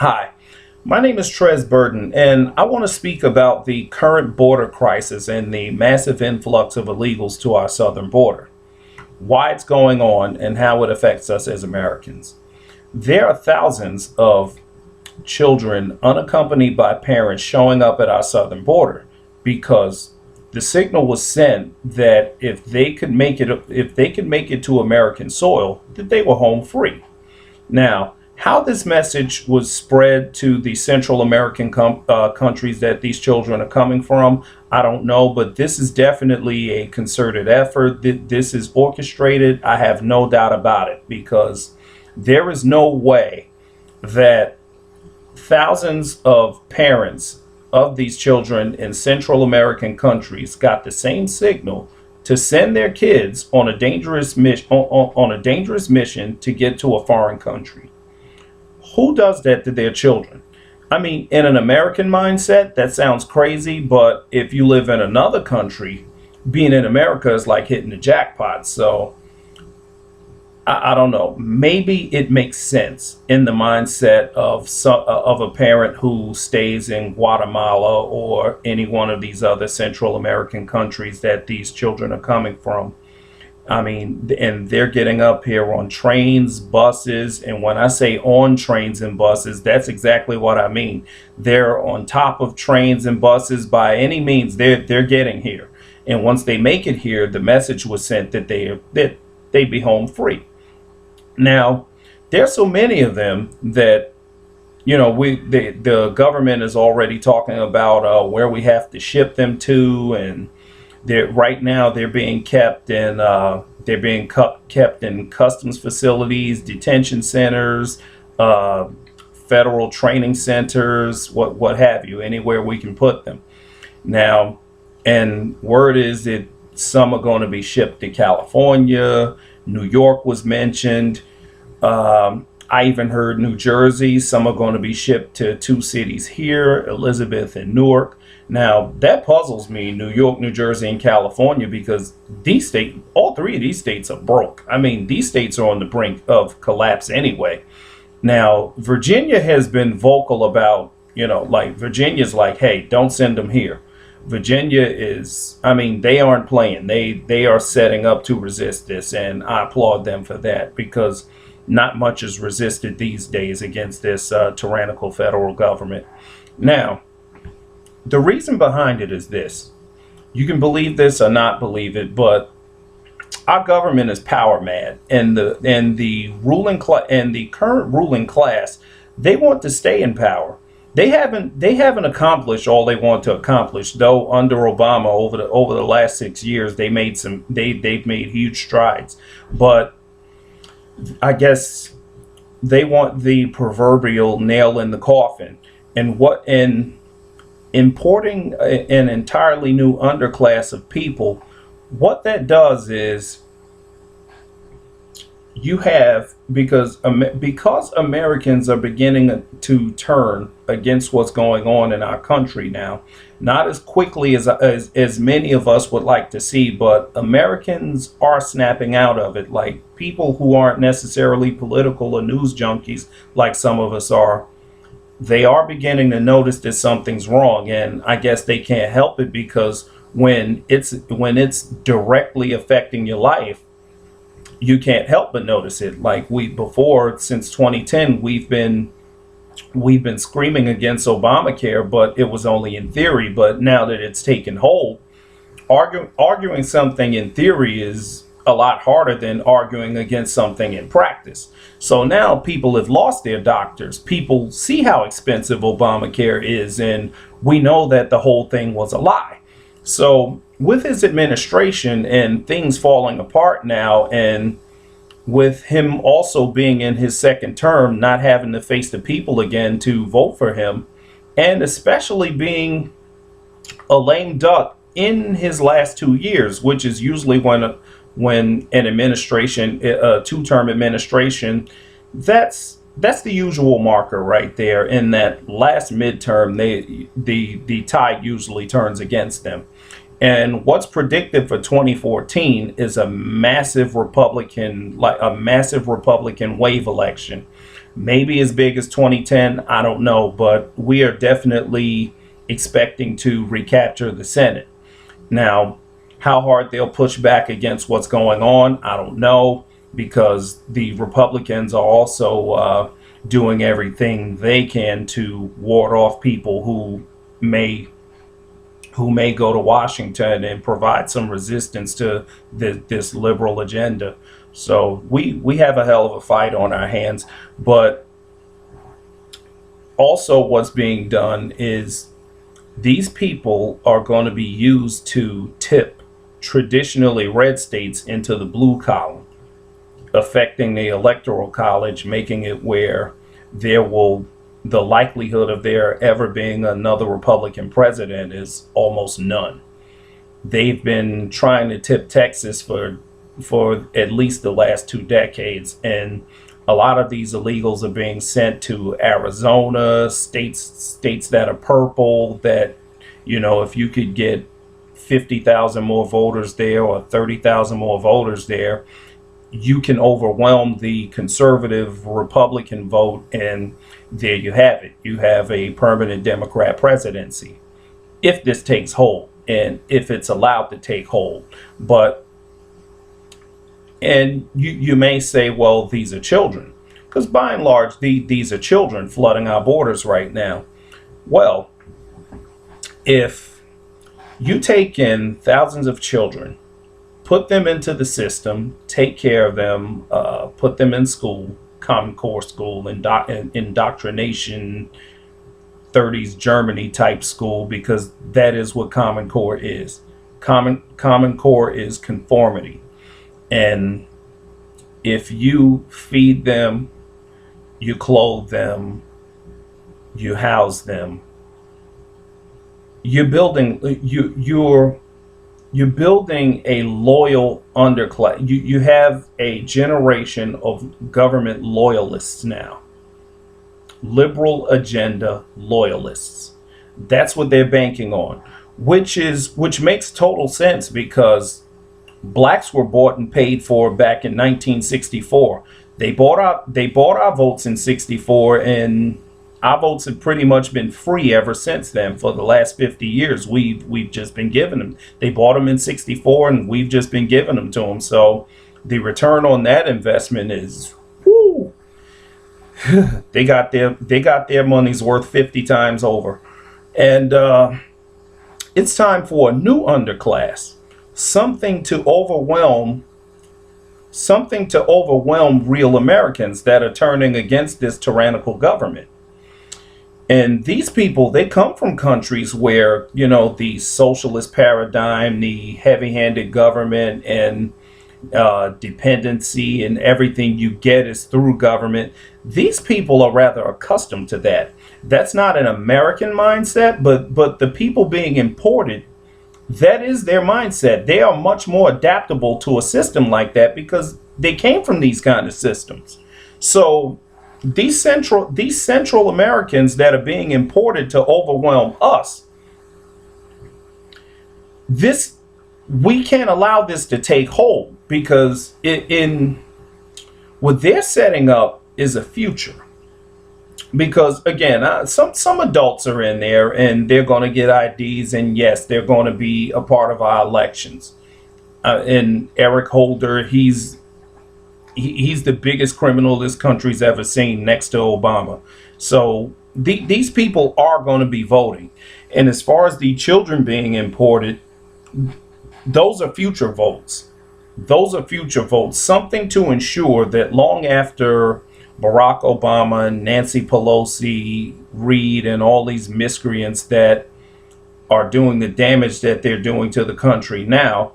Hi, my name is Trez Burton, and I want to speak about the current border crisis and the massive influx of illegals to our southern border, why it's going on, and how it affects us as Americans. There are thousands of children unaccompanied by parents showing up at our southern border because the signal was sent that if they could make it to American soil, that they were home free. Now, how this message was spread to the Central American countries that these children are coming from, I don't know, but this is definitely a concerted effort. This is orchestrated. I have no doubt about it, because there is no way that thousands of parents of these children in Central American countries got the same signal to send their kids on a dangerous mission to get to a foreign country. Who does that to their children? I mean, in an American mindset, that sounds crazy, but if you live in another country, being in America is like hitting the jackpot. So I don't know. Maybe it makes sense in the mindset of a parent who stays in Guatemala or any one of these other Central American countries that these children are coming from. I mean, and they're getting up here on trains, buses, and when I say on trains and buses, that's exactly what I mean. They're on top of trains and buses by any means. They're getting here, and once they make it here, the message was sent that they'd be home free. Now, there's so many of them that the government is already talking about where we have to ship them to, and right now they're being kept in kept in customs facilities, detention centers, federal training centers, what have you, anywhere we can put them. Now, and word is that some are going to be shipped to California. New York was mentioned. I even heard New Jersey. Some are going to be shipped to two cities here, Elizabeth and Newark. Now, that puzzles me, New York, New Jersey, and California, because all three of these states are broke. I mean, these states are on the brink of collapse anyway. Now, Virginia has been vocal about, Virginia's like, hey, don't send them here. Virginia is, I mean, they aren't playing. They are setting up to resist this, and I applaud them for that, because not much is resisted these days against this tyrannical federal government. Now, the reason behind it is this. You can believe this or not believe it, but our government is power mad, and the current ruling class, they want to stay in power. They haven't accomplished all they want to accomplish, though. Under Obama, over the last 6 years, they've made huge strides. But I guess they want the proverbial nail in the coffin, and importing an entirely new underclass of people. What that does is because Americans are beginning to turn against what's going on in our country now, not as quickly as many of us would like to see, but Americans are snapping out of it. Like people who aren't necessarily political or news junkies like some of us are, they are beginning to notice that something's wrong, and I guess they can't help it, because when it's directly affecting your life, you can't help but notice it. Like since 2010, we've been screaming against Obamacare, but it was only in theory. But now that it's taken hold, arguing something in theory is a lot harder than arguing against something in practice. So now people have lost their doctors. People see how expensive Obamacare is, and we know that the whole thing was a lie. So with his administration and things falling apart now, and with him also being in his second term, not having to face the people again to vote for him, and especially being a lame duck in his last 2 years, which is usually when an administration, a two-term administration, that's the usual marker right there. In that last midterm, the tide usually turns against them. And what's predicted for 2014 is a massive Republican wave election. Maybe as big as 2010, I don't know, but we are definitely expecting to recapture the Senate. Now, how hard they'll push back against what's going on, I don't know, because the Republicans are also doing everything they can to ward off people may who may go to Washington and provide some resistance to this liberal agenda. So we have a hell of a fight on our hands. But also, what's being done is these people are going to be used to tip traditionally red states into the blue column, affecting the electoral college, making it where the likelihood of there ever being another Republican president is almost none. They've been trying to tip Texas for at least the last 2 decades, and a lot of these illegals are being sent to Arizona, states that are purple, that, if you could get 50,000 more voters there or 30,000 more voters there, you can overwhelm the conservative Republican vote, and there you have it. You have a permanent Democrat presidency if this takes hold and if it's allowed to take hold. And you may say, well, these are children, because by and large, these are children flooding our borders right now. Well, if you take in thousands of children, put them into the system, take care of them, put them in school, Common Core school, indoctrination, 30s Germany type school, because that is what Common Core is. Common Core is conformity. And if you feed them, you clothe them, you house them, you're building a loyal underclass. You have a generation of government loyalists now. Liberal agenda loyalists. That's what they're banking on, which makes total sense, because blacks were bought and paid for back in 1964. They bought our votes in 64, and our votes have pretty much been free ever since then. For the last 50 years, we've just been giving them. They bought them in 64, and we've just been giving them to them. So the return on that investment is, whoo, they got their money's worth 50 times over. And it's time for a new underclass, something to overwhelm real Americans that are turning against this tyrannical government. And these people, they come from countries where, the socialist paradigm, the heavy-handed government, and dependency, and everything you get is through government. These people are rather accustomed to that. That's not an American mindset, but the people being imported, that is their mindset. They are much more adaptable to a system like that because they came from these kind of systems. So these Central Americans that are being imported to overwhelm us, we can't allow this to take hold, because what they're setting up is a future. Because again, some adults are in there, and they're going to get IDs, and yes, they're going to be a part of our elections. And Eric Holder, he's the biggest criminal this country's ever seen, next to Obama. So these people are going to be voting. And as far as the children being imported, those are future votes. Those are future votes. Something to ensure that long after Barack Obama and Nancy Pelosi, Reid, and all these miscreants that are doing the damage that they're doing to the country now,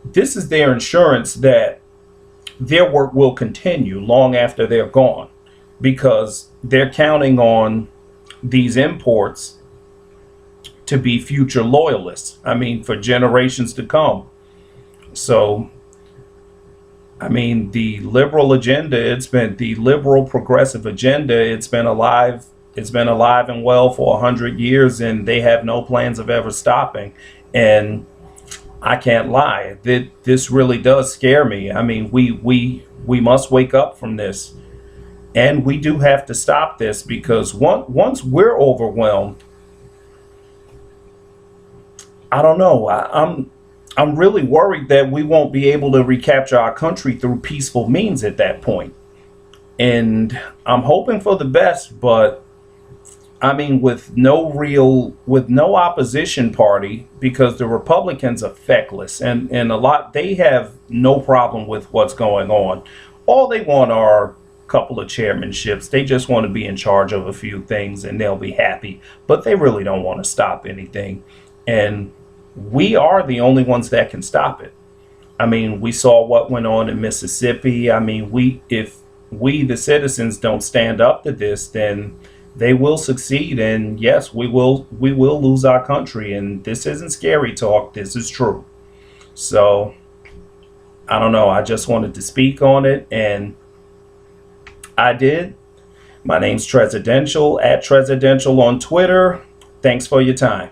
this is their insurance that their work will continue long after they're gone, because they're counting on these imports to be future loyalists. I mean, for generations to come. So, I mean, the liberal agenda, the liberal progressive agenda, it's been alive and well for 100 years, and they have no plans of ever stopping. And I can't lie, this really does scare me. I mean, we must wake up from this. And we do have to stop this, because once we're overwhelmed, I don't know. I'm really worried that we won't be able to recapture our country through peaceful means at that point. And I'm hoping for the best, but I mean, with no opposition party, because the Republicans are feckless, and a lot, they have no problem with what's going on. All they want are a couple of chairmanships. They just want to be in charge of a few things and they'll be happy, but they really don't want to stop anything. And we are the only ones that can stop it. I mean, we saw what went on in Mississippi. I mean, if we, the citizens, don't stand up to this, then they will succeed. And yes, we will lose our country. And this isn't scary talk. This is true. So I don't know. I just wanted to speak on it, and I did. My name's Tresidential, at Tresidential on Twitter. Thanks for your time.